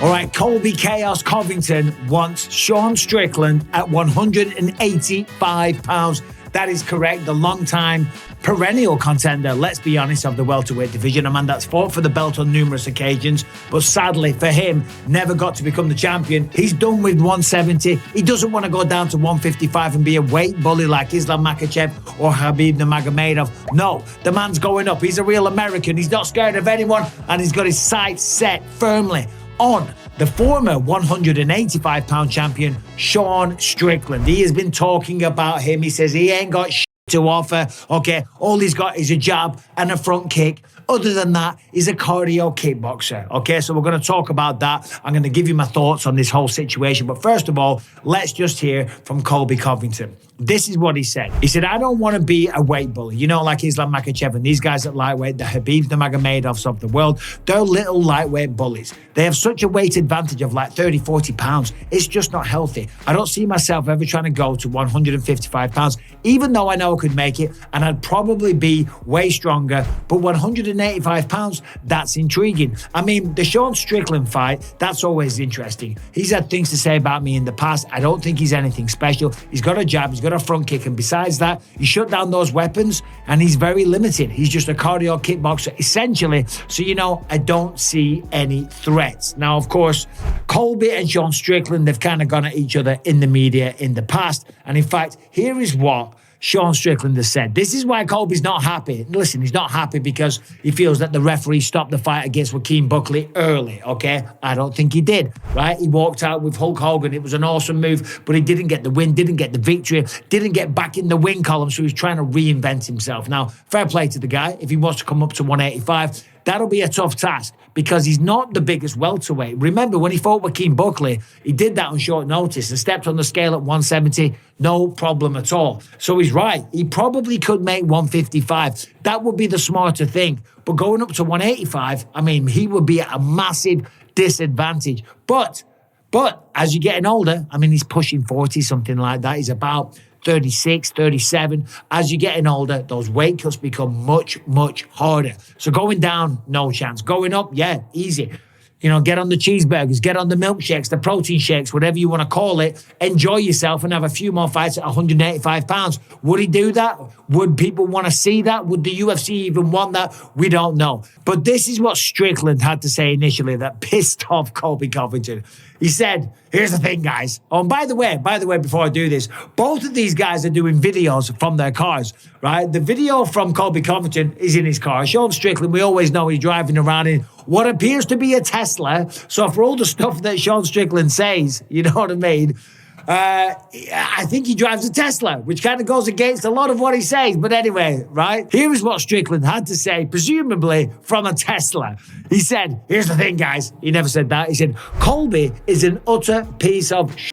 All right, Colby Chaos Covington wants Sean Strickland at 185 pounds. That is correct. The long-time perennial contender, let's be honest, of the welterweight division. A man that's fought for the belt on numerous occasions, but sadly for him, never got to become the champion. He's done with 170. He doesn't want to go down to 155 and be a weight bully like Islam Makhachev or Khabib Nurmagomedov. No, the man's going up. He's a real American. He's not scared of anyone, and he's got his sights set firmly on the former 185-pound champion, Sean Strickland. He has been talking about him. He says he ain't got shit to offer. Okay, all he's got is a jab and a front kick. Other than that, he's a cardio kickboxer. Okay, so we're going to talk about that. I'm going to give you my thoughts on this whole situation. But first of all, let's just hear from Colby Covington. This is what he said. He said, I don't want to be a weight bully. You know, like Islam Makhachev and these guys at lightweight, the Khabib Nurmagomedovs of the world, they're little lightweight bullies. They have such a weight advantage of like 30, 40 pounds. It's just not healthy. I don't see myself ever trying to go to 155 pounds, even though I know I could make it and I'd probably be way stronger. But 185 pounds, that's intriguing. I mean, the Sean Strickland fight, that's always interesting. He's had things to say about me in the past. I don't think he's anything special. He's got a jab, he's got a front kick, and besides that, he shut down those weapons and he's very limited. He's just a cardio kickboxer, essentially. So, you know, I don't see any threats. Now, of course, Colby and Sean Strickland, they've kind of gone at each other in the media in the past. And in fact, here is what Sean Strickland has said. This is why Colby's not happy. Listen, he's not happy because he feels that the referee stopped the fight against Joaquin Buckley early, okay? I don't think he did, right? He walked out with Hulk Hogan. It was an awesome move, but he didn't get the win, didn't get the victory, didn't get back in the win column, so he's trying to reinvent himself. Now, fair play to the guy. If he wants to come up to 185, that'll be a tough task because he's not the biggest welterweight. Remember, when he fought Joaquin Buckley, he did that on short notice and stepped on the scale at 170, no problem at all. So he's right. He probably could make 155. That would be the smarter thing. But going up to 185, I mean, he would be at a massive disadvantage. But as you're getting older, I mean, he's pushing 40, something like that. He's about 36, 37. As you're getting older, those weight cuts become much, much harder. So going down, no chance. Going up, yeah, easy. You know, get on the cheeseburgers, get on the milkshakes, the protein shakes, whatever you want to call it. Enjoy yourself and have a few more fights at 185 pounds. Would he do that? Would people want to see that? Would the UFC even want that? We don't know. But this is what Strickland had to say initially that pissed off Colby Covington. He said, here's the thing, guys. Oh, and by the way, before I do this, both of these guys are doing videos from their cars, right? The video from Colby Covington is in his car. Sean Strickland, we always know he's driving around in what appears to be a Tesla. So for all the stuff that Sean Strickland says, you know what I mean? I think he drives a Tesla, which kind of goes against a lot of what he says. But anyway, right? Here is what Strickland had to say, presumably from a Tesla. He said, here's the thing, guys. He never said that. He said, Colby is an utter piece of shit.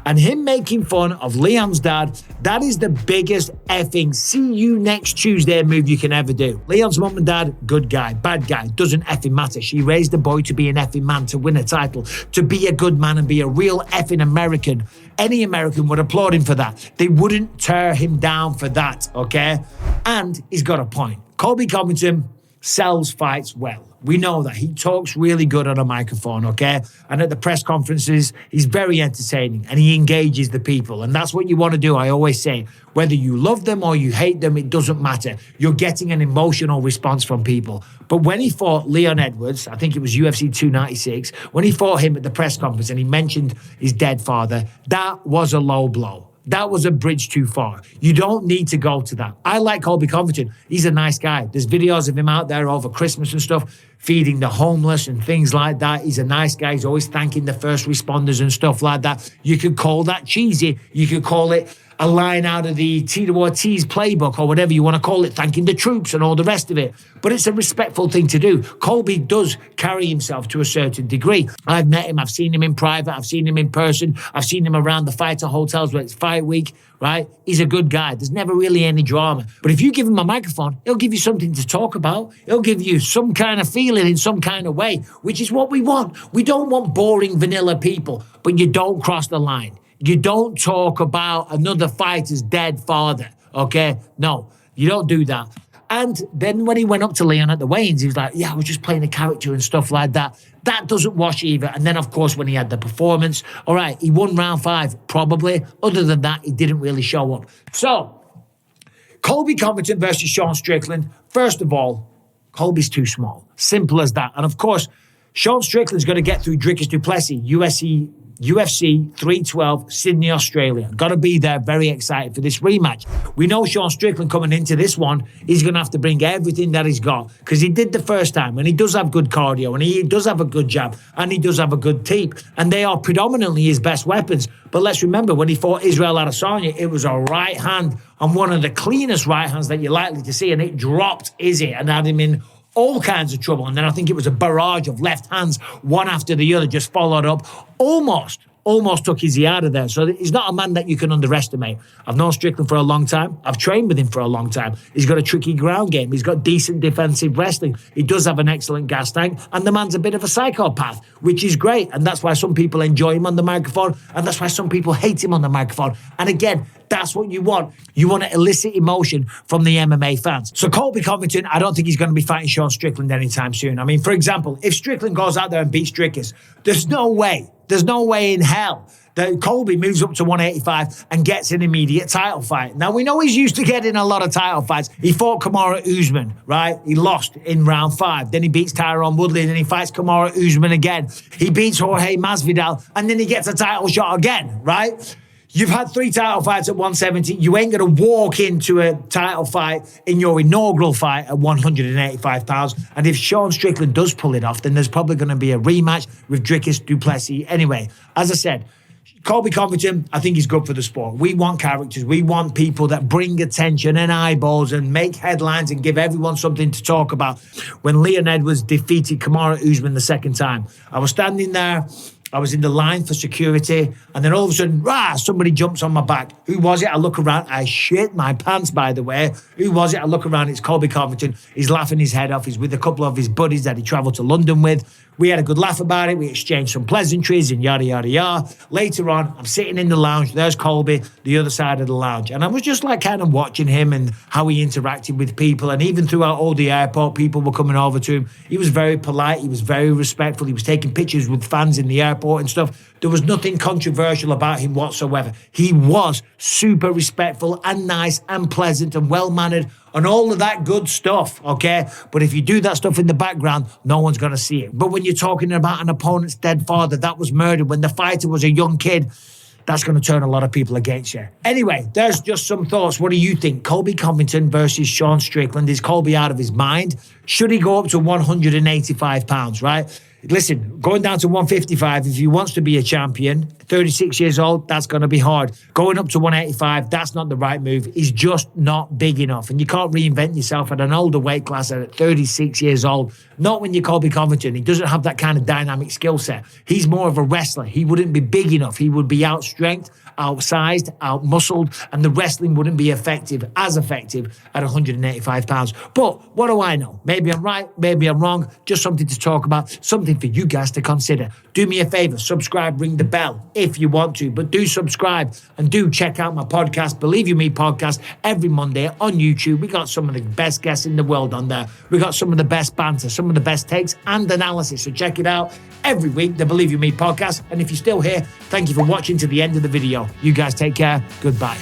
And him making fun of Leon's dad, that is the biggest effing see you next Tuesday move you can ever do. Leon's mum and dad, good guy, bad guy, doesn't effing matter. She raised the boy to be an effing man, to win a title, to be a good man and be a real effing American. Any American would applaud him for that. They wouldn't tear him down for that, okay? And he's got a point. Colby Covington sells fights well. We know that. He talks really good on a microphone, okay? And at the press conferences, he's very entertaining and he engages the people. And that's what you want to do. I always say, whether you love them or you hate them, it doesn't matter. You're getting an emotional response from people. But when he fought Leon Edwards, I think it was UFC 296, when he fought him at the press conference and he mentioned his dead father, that was a low blow. That was a bridge too far. You don't need to go to that. I like Colby Covington. He's a nice guy. There's videos of him out there over Christmas and stuff, feeding the homeless and things like that. He's a nice guy. He's always thanking the first responders and stuff like that. You could call that cheesy. You could call it a line out of the Tito Ortiz playbook or whatever you want to call it, thanking the troops and all the rest of it. But it's a respectful thing to do. Colby does carry himself to a certain degree. I've met him. I've seen him in private. I've seen him in person. I've seen him around the fighter hotels where it's fight week, right? He's a good guy. There's never really any drama. But if you give him a microphone, he'll give you something to talk about. He'll give you some kind of feeling in some kind of way, which is what we want. We don't want boring vanilla people, but you don't cross the line. You don't talk about another fighter's dead father, okay? No, you don't do that. And then when he went up to Leon at the weigh-ins, he was like, yeah, I was just playing a character and stuff like that. That doesn't wash either. And then, of course, when he had the performance, all right, he won round 5, probably. Other than that, he didn't really show up. So, Colby Covington versus Sean Strickland. First of all, Colby's too small. Simple as that. And, of course, Sean Strickland's going to get through Dricus du Plessis, UFC 312, Sydney, Australia. Got to be there. Very excited for this rematch. We know Sean Strickland coming into this one, he's going to have to bring everything that he's got because he did the first time and he does have good cardio and he does have a good jab and he does have a good teep and they are predominantly his best weapons. But let's remember when he fought Israel Adesanya, it was a right hand and one of the cleanest right hands that you're likely to see and it dropped Izzy and had him in all kinds of trouble. And then I think it was a barrage of left hands, one after the other, just followed up. Almost took Izzy out of there. So he's not a man that you can underestimate. I've known Strickland for a long time. I've trained with him for a long time. He's got a tricky ground game. He's got decent defensive wrestling. He does have an excellent gas tank. And the man's a bit of a psychopath, which is great. And that's why some people enjoy him on the microphone. And that's why some people hate him on the microphone. And again, that's what you want. You want to elicit emotion from the MMA fans. So Colby Covington, I don't think he's going to be fighting Sean Strickland anytime soon. I mean, for example, if Strickland goes out there and beats Dricus, there's no way in hell that Colby moves up to 185 and gets an immediate title fight. Now, we know he's used to getting a lot of title fights. He fought Kamaru Usman, right? He lost in round 5. Then he beats Tyron Woodley, and then he fights Kamaru Usman again. He beats Jorge Masvidal, and then he gets a title shot again, right? You've had 3 title fights at 170. You ain't going to walk into a title fight in your inaugural fight at 185 pounds. And if Sean Strickland does pull it off, then there's probably going to be a rematch with Dricus du Plessis. Anyway, as I said, Colby Covington, I think he's good for the sport. We want characters. We want people that bring attention and eyeballs and make headlines and give everyone something to talk about. When Leon Edwards defeated Kamaru Usman the second time, I was standing there. I was in the line for security, and then all of a sudden, somebody jumps on my back. Who was it? I look around. I shit my pants, by the way. Who was it? I look around. It's Colby Covington. He's laughing his head off. He's with a couple of his buddies that he travelled to London with. We had a good laugh about it. We exchanged some pleasantries and yada, yada, yada. Later on, I'm sitting in the lounge. There's Colby, the other side of the lounge. And I was just like kind of watching him and how he interacted with people. And even throughout all the airport, people were coming over to him. He was very polite. He was very respectful. He was taking pictures with fans in the airport and stuff. There was nothing controversial about him whatsoever. He was super respectful and nice and pleasant and well-mannered and all of that good stuff, okay? But if you do that stuff in the background, no one's going to see it. But when you're talking about an opponent's dead father that was murdered when the fighter was a young kid, that's going to turn a lot of people against you. Anyway, there's just some thoughts. What do you think? Colby Covington versus Sean Strickland. Is Colby out of his mind? Should he go up to 185 pounds, right? Listen, going down to 155, if he wants to be a champion, 36 years old, that's going to be hard. Going up to 185, that's not the right move. He's just not big enough. And you can't reinvent yourself at an older weight class at 36 years old. Not when you're Colby Covington. He doesn't have that kind of dynamic skill set. He's more of a wrestler. He wouldn't be big enough. He would be outstrength, outsized, outmuscled, and the wrestling wouldn't be as effective at 185 pounds. But what do I know? Maybe I'm right, maybe I'm wrong. Just something to talk about, something for you guys to consider. Do me a favor, subscribe, ring the bell if you want to, but do subscribe and do check out my podcast, Believe You Me podcast, every Monday on YouTube. We got some of the best guests in the world on there. We got some of the best banter, some of the best takes and analysis. So check it out every week, the Believe You Me podcast. And if you're still here, thank you for watching to the end of the video. You guys take care. Goodbye.